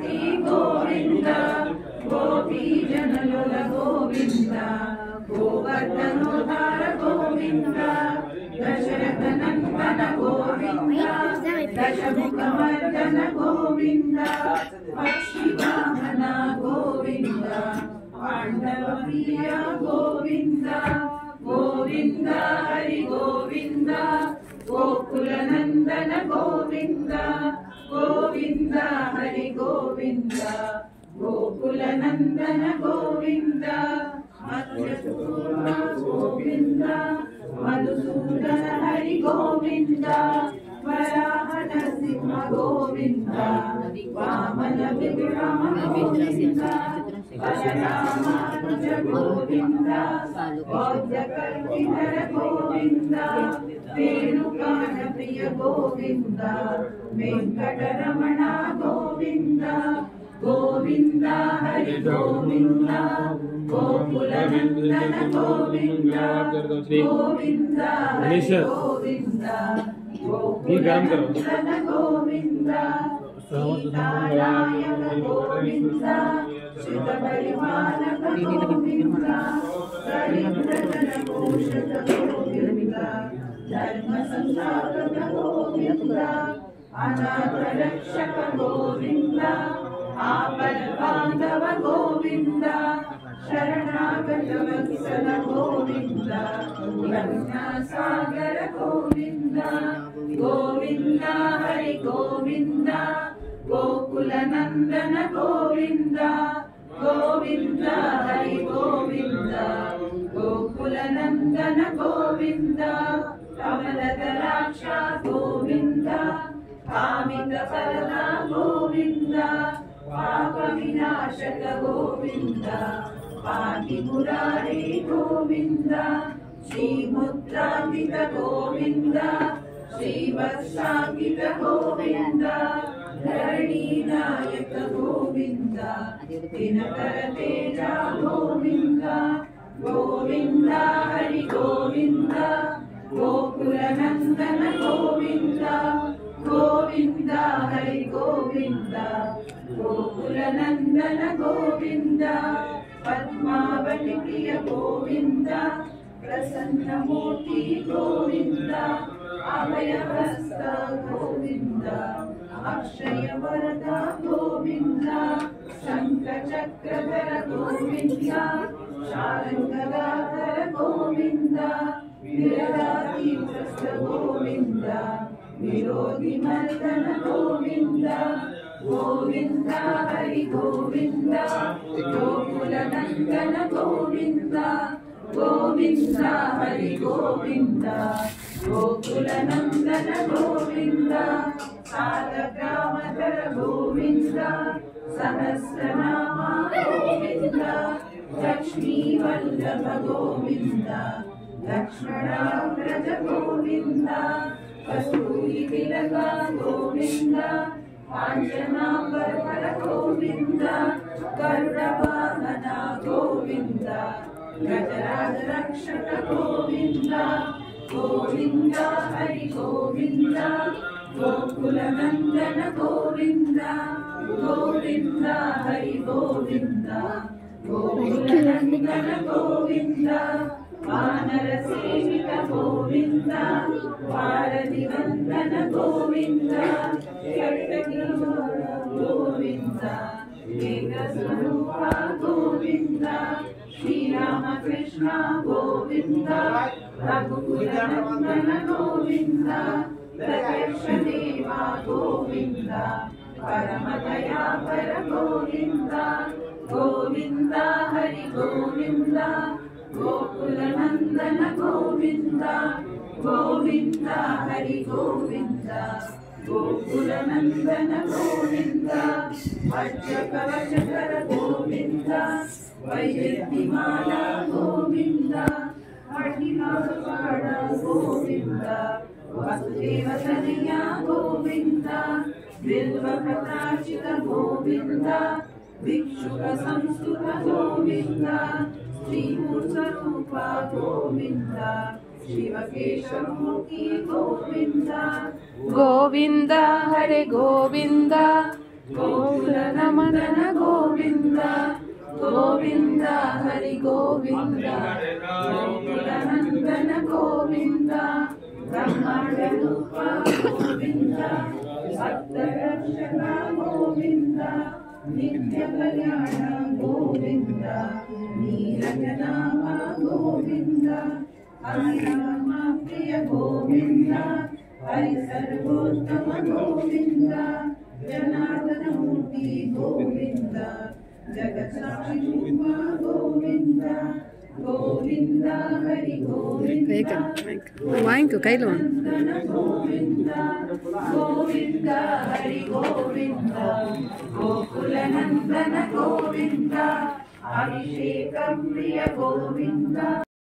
జ్యోతి గోవింద గోపీ జనలోల గోవింద గోవర్ధనోద్ధార గోవింద దశరథ నందన గోవింద దశముఖమర్దన గోవింద పక్షివాహన గోవింద పాండవ ప్రియ గోవింద గోవింద హరి గోవింద గోకుల నందన గోవింద గోవింద హరి గోవింద గోకుల నందన గోవింద మత్స్యపూర్ణ గోవింద మధుసూదన హరి గోవింద వరాహ నరసింహ గోవింద వామన విగ్రహ గోవింద బలరామానుజ గోవింద బౌద్ధకల్పిధర గోవింద రేణుకాన ప్రియ గోవింద వెంకటరమణ గోవింద గోవింద హరి గోవింద గోకుల నందన గోవింద గోవింద హరి గోవింద గోకుల నందన గోవింద సీతారాయణ గోవింద శ్రిత పరిపాలక గోవింద దరిద్రజన పోషక గోవింద ధర్మ సంస్థాపక గోవింద అనాథ రక్షక గోవింద ఆపద బాంధవ గోవింద శరణాగత వత్సల గోవింద కరుణాసాగర గోవింద గోవింద హరి గోవింద గోకుల నందన గోవింద గోవింద హరి గోవింద గోకుల నందన గోవింద కమలదలాక్ష గోవింద కామిత ఫలద గోవింద పాప వినాశక గోవింద పాటి మురారి గోవింద శ్రీముద్రాంకిత గోవింద శ్రీవత్సాంకిత గోవింద ధరణీ నాయక గోవింద దినకర తేజ గోవింద గోవింద హరి గోవింద గోకుల నందన గోవింద గోవింద హరి గోవింద గోకుల నందన గోవింద పద్మావతి ప్రియ గోవింద ప్రసన్నమూర్తి గోవింద అభయహస్త గోవింద అక్షయ వరద గోవింద శంఖ చక్రధర గోవింద శారంగదాధర గోవింద విరదాతీవ్రస్త గోవింద విరోధి మర్దన గోవింద గోవింద హరి గోవింద గోకుల నందన గోవింద గోవింద హరి గోవింద గోకుల నందన గోవింద సాలగ్రామధర గోవింద సహస్రనామ గోవింద లక్ష్మీ వల్లభ గోవింద లక్ష్మణాగ్రజ గోవింద కస్తూరి తిలక గోవింద కాంచనాంబర గోవింద గరుడ వాహన గోవింద గజరాజ రక్షక గోవింద గోవింద హరి గోవింద గోకుల నందన గోవింద గోవింద హరి గోవింద గోకుల నందన గోవింద వానర సేవిత గోవింద వారధి వందన గోవింద గోవింద ఏక స్వరూప గోవింద శ్రీరామకృష్ణ గోవింద రఘుకుల నందన గోవింద ప్రత్యక్ష దేవ గోవింద పరమ దయాపర గోవింద గోవింద హరి గోవింద గోకుల నందన గోవింద గోవింద హరి గోవింద గోకుల నందన గోవింద వజ్ర కవచధర గోవింద వైజయంతిమాల గోవింద మణిమాల గోవింద వసుదేవ తనయ గోవింద బిల్వపత్రార్చిత గోవింద भिक्षुक संस्तुत गोविंद श्रीमूर्तरूप गोविंद शिवकेशमूर्ति गोविंद गोविंद हरे गोविंद गोकुलनन्दन गोविन्द गोविन्द हरि गोविन्द गोकुलनन्दन गोविन्द ब्रह्माण्डरूप गोविन्द सप्तरक्षक गोविन्द नित्यकल्याण गोविन्द नीरजनाम गोविन्द हरिनाम प्रिय गोविन्द हरि सर्वोत्तम गोविन्द जनार्दन मूर्ति गोविन्द जगत्साक्षी गोविन्द गोविन्द हरि गोविन्द गोविन्द गोविन्द हरि गोविन्द गोकुलनन्दन गोविन्द अभिषेक प्रिय गोविन्द।